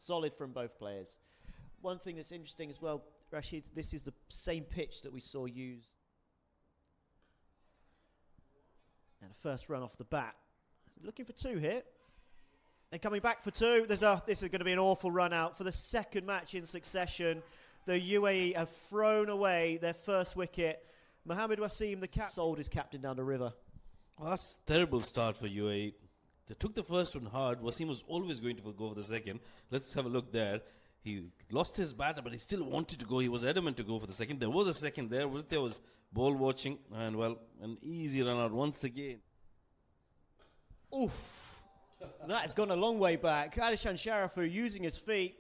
Solid from both players. One thing that's interesting as well, Rashid, this is the same pitch that we saw used. And a first run off the bat. Looking for two here. And coming back for two. This is going to be an awful run out for the second match in succession. The UAE have thrown away their first wicket. Mohammed Wasim, the captain, sold his captain down the river. Well, that's a terrible start for UAE. They took the first one hard. Wasim was always going to go for the second. Let's have a look there. He lost his batter, but he still wanted to go. He was adamant to go for the second. There was a second there. There was ball watching. And, well, an easy run out once again. Oof. That has gone a long way back. Alishan Sharafu using his feet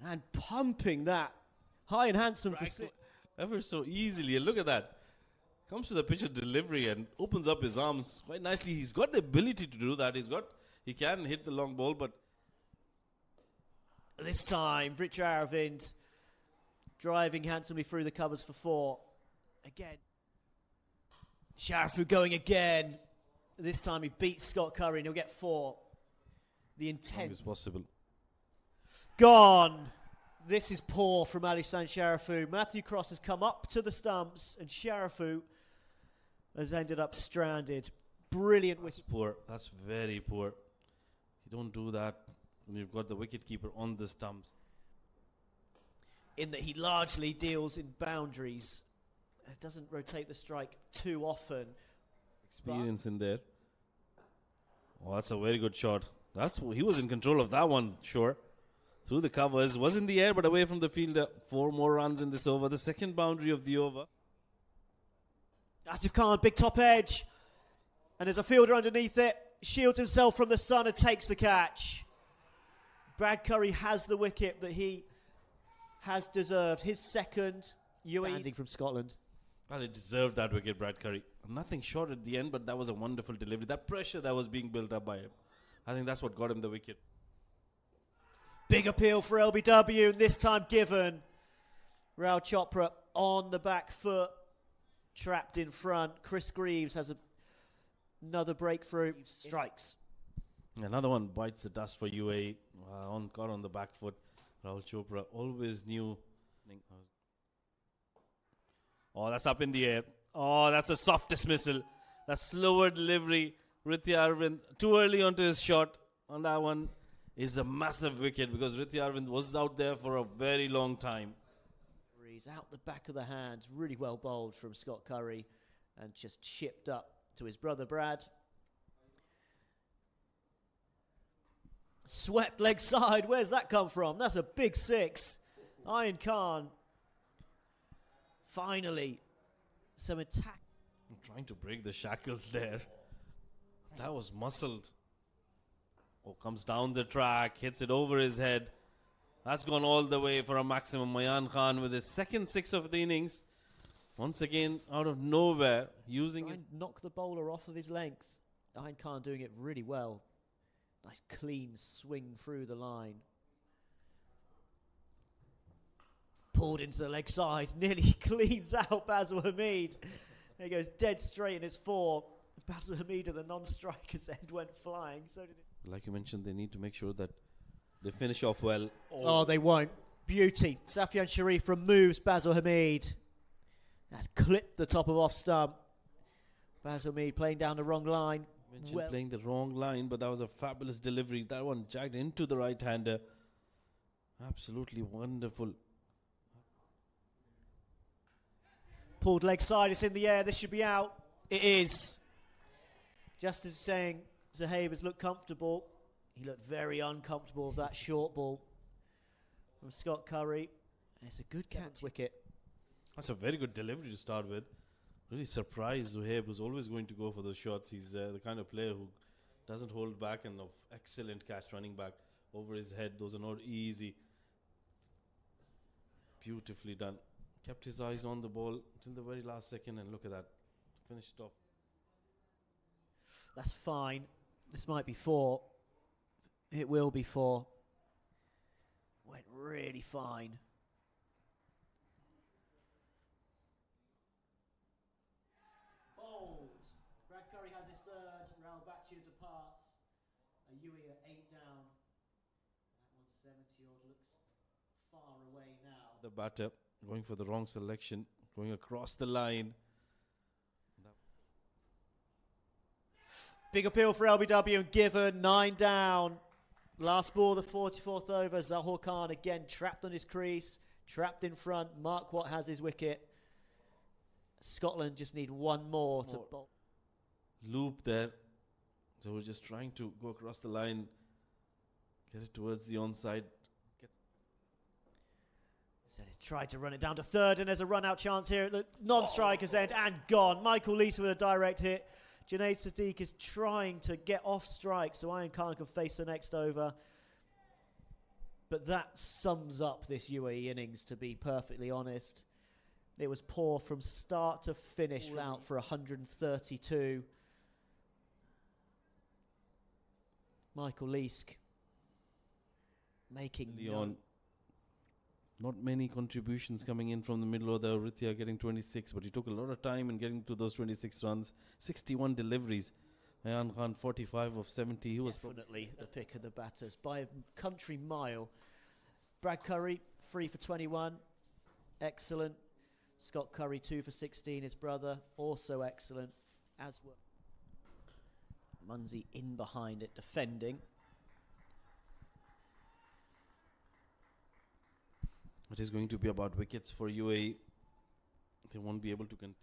and pumping that high and handsome for six. Ever so easily. And look at that. Comes to the pitch of delivery and opens up his arms quite nicely. He's got the ability to do that. He can hit the long ball, but this time, Richard Aravind driving handsomely through the covers for four. Again. Sharafu going again. This time he beats Scott Curry and he'll get four. The intent. Is possible. Gone. This is poor from Alishan Sharafu. Matthew Cross has come up to the stumps and Sharafu has ended up stranded. Brilliant. That's poor. That's very poor. You don't do that when you've got the wicketkeeper on the stumps. In that he largely deals in boundaries. It doesn't rotate the strike too often. Experience in there. Oh, that's a very good shot. He was in control of that one, sure. Through the covers, was in the air but away from the fielder. 4 more runs in this over, the second boundary of the over. Asif Khan, big top edge. And there's a fielder underneath it. Shields himself from the sun and takes the catch. Brad Curry has the wicket that he has deserved. His second UAE standing from Scotland. Well, he deserved that wicket, Brad Curry. Nothing short at the end, but that was a wonderful delivery. That pressure that was being built up by him. I think that's what got him the wicket. Big appeal for LBW, and this time given. Rahul Chopra on the back foot, trapped in front. Chris Greaves has another breakthrough. Strikes. Another one bites the dust for UAE. Got on the back foot. Rahul Chopra always knew. Oh, that's up in the air. Oh, that's a soft dismissal. That slower delivery. Rithya Arvind too early onto his shot on that one. Is a massive wicket because Rithya Arvind was out there for a very long time. He's out the back of the hands, really well bowled from Scott Curry and just chipped up to his brother Brad. Swept leg side, where's that come from? That's a big six. Ayan Khan. Finally, some attack. I'm trying to break the shackles there. That was muscled. Oh, comes down the track, hits it over his head. That's gone all the way for a maximum. Ayan Khan with his second six of the innings. Once again, out of nowhere, using his... knock the bowler off of his length. Ayan Khan doing it really well. Nice clean swing through the line. Pulled into the leg side, nearly cleans out Basil Hamid. There he goes, dead straight in his four. Basil Hamid at the non-striker's end went flying. So did it. Like you mentioned, they need to make sure that they finish off well. Oh, they won't. Beauty. Safian Sharif removes Basil Hamid. That's clipped the top of off stump. Basil Hamid playing down the wrong line. Mentioned playing the wrong line, but that was a fabulous delivery. That one jagged into the right-hander. Absolutely wonderful. Pulled leg side, it's in the air, this should be out. It is. Just as saying, Zahaib has looked comfortable. He looked very uncomfortable with that short ball from Scott Curry. And it's a good catch wicket. That's a very good delivery to start with. Really surprised Zuhaib was always going to go for those shots. He's the kind of player who doesn't hold back, and an excellent catch running back over his head. Those are not easy. Beautifully done. Kept his eyes on the ball till the very last second, and look at that. Finished off. That's fine. This might be 4. It will be 4. Went really fine. Bold. Brad Curry has his third. Rahul Bhatia departs. UAE at 8 down. 70-odd looks far away now. The batter going for the wrong selection, going across the line. Big appeal for LBW and given, 9 down. Last ball, the 44th over. Zahor Khan again trapped on his crease, trapped in front. Mark Watt has his wicket. Scotland just need one more to bowl. Loop there. So we're just trying to go across the line, get it towards the onside. So he's tried to run it down to third, and there's a run-out chance here at the non-striker's end, and gone. Michael Leeson with a direct hit. Junaid Sadiq is trying to get off strike so Ian Khan can face the next over. But that sums up this UAE innings, to be perfectly honest. It was poor from start to finish, out for 132. Michael Leesk making Leon. Not many contributions coming in from the middle order. Rithia getting 26, but he took a lot of time in getting to those 26 runs. 61 deliveries. Ayan Khan 45 of 70. He was definitely the pick of the batters by a country mile. Brad Curry 3 for 21, excellent. Scott Curry 2 for 16, his brother, also excellent as well. Munsey in behind it, defending. It is going to be about wickets for UAE. They won't be able to continue.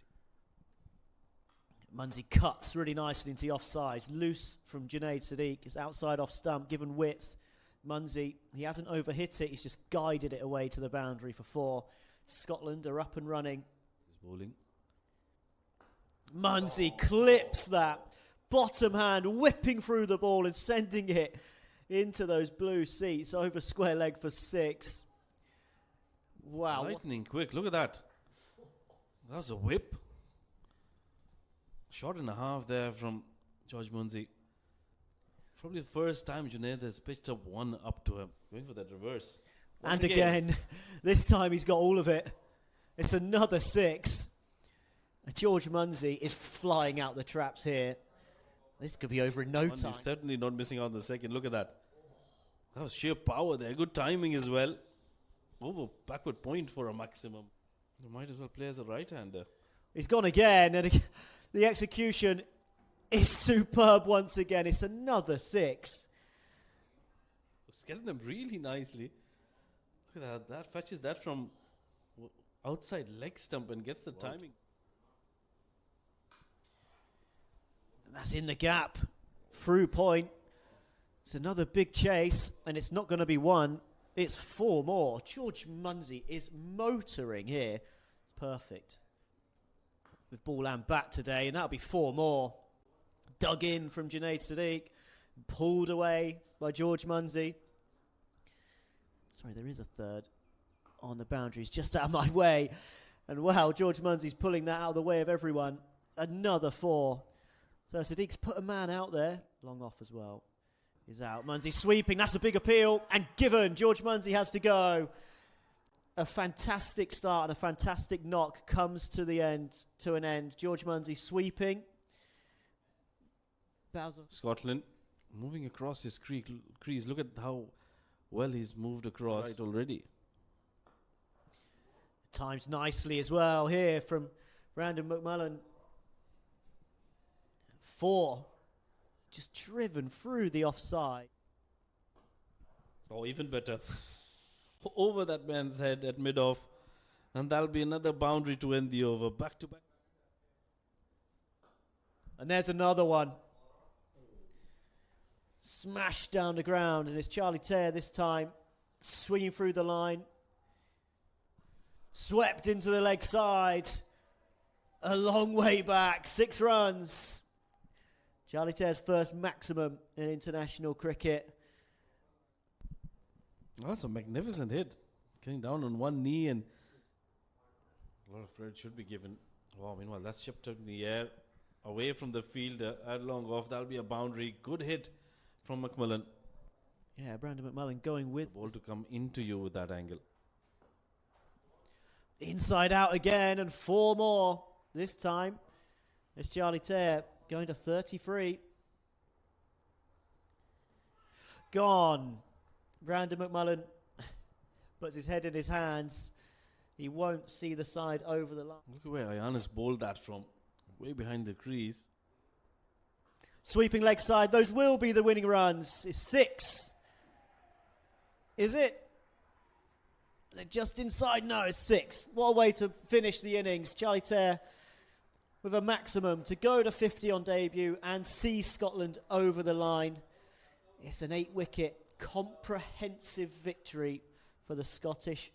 Munsey cuts really nicely into the offside. Loose from Junaid Sadiq. It's outside off stump, given width. Munsey, he hasn't overhit it. He's just guided it away to the boundary for 4. Scotland are up and running. He's bowling. Munsey clips that. Bottom hand whipping through the ball and sending it into those blue seats over square leg for 6. Wow. Lightning quick. Look at that. That was a whip. Shot and a half there from George Munsey. Probably the first time Junaid has pitched up one up to him. Going for that reverse. And again, this time he's got all of it. It's another 6. George Munsey is flying out the traps here. This could be over in no time. He's certainly not missing out on the second. Look at that. That was sheer power there. Good timing as well. Over backward point for a maximum. You might as well play as a right-hander. He's gone again, and the execution is superb once again. It's another 6. It's getting them really nicely. Look at that. That fetches that from outside leg stump and gets the timing. And that's in the gap. Through point. It's another big chase, and it's not going to be 1. It's 4 more. George Munsey is motoring here. It's perfect. With ball and bat today, and that'll be 4 more. Dug in from Junaid Sadiq. Pulled away by George Munsey. Sorry, there is a third on the boundaries, just out of my way. And wow, George Munsey's pulling that out of the way of everyone. Another 4. So Sadiq's put a man out there. Long off as well. Is out. Munsey sweeping. That's a big appeal. And given. George Munsey has to go. A fantastic start and a fantastic knock comes to an end. George Munsey sweeping. Bowser. Scotland moving across his crease. Look at how well he's moved across right already. Timed nicely as well here from Brandon McMullen. 4. Just driven through the offside. Oh, even better. Over that man's head at mid-off. And that'll be another boundary to end the over. Back to back. And there's another one. Smashed down the ground. And it's Charlie Taylor this time. Swinging through the line. Swept into the leg side. A long way back. 6 runs. Charlie Taylor's first maximum in international cricket. That's a magnificent hit. Getting down on one knee, and a lot of credit should be given. Wow, meanwhile, that's chipped up in the air, away from the field, at long off. That'll be a boundary. Good hit from McMullen. Yeah, Brandon McMullen going with the ball to come into you with that angle. Inside out again, and 4 more. This time, it's Charlie Taylor. Going to 33. Gone. Brandon McMullen puts his head in his hands. He won't see the side over the line. Look at where Ayanis bowled that from. Way behind the crease. Sweeping leg side. Those will be the winning runs. It's 6. Is it? Just inside? No, it's 6. What a way to finish the innings. Charlie Tare with a maximum to go to 50 on debut and see Scotland over the line. It's an 8-wicket comprehensive victory for the Scottish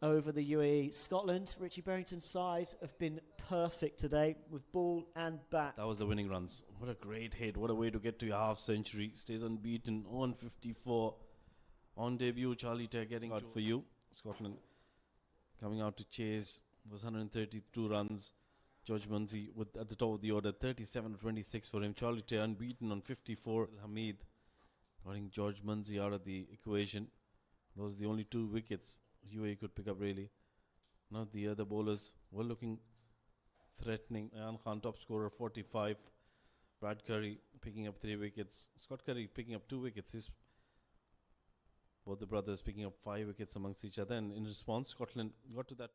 over the UAE. Scotland, Richie Berrington's side, have been perfect today with ball and bat. That was the winning runs. What a great hit. What a way to get to your half century. Stays unbeaten on 54. On debut, Charlie Tare getting out for you. Scotland coming out to chase. It was 132 runs. George Munsey with at the top of the order, 37-26 for him. Charlie Tare unbeaten on 54. Hamid getting George Munsey out of the equation. Those are the only 2 wickets UAE could pick up, really. Now the other bowlers were looking threatening. Ayan Khan, top scorer, 45. Brad Curry picking up 3 wickets. Scott Curry picking up 2 wickets. Both the brothers picking up 5 wickets amongst each other. And in response, Scotland got to that.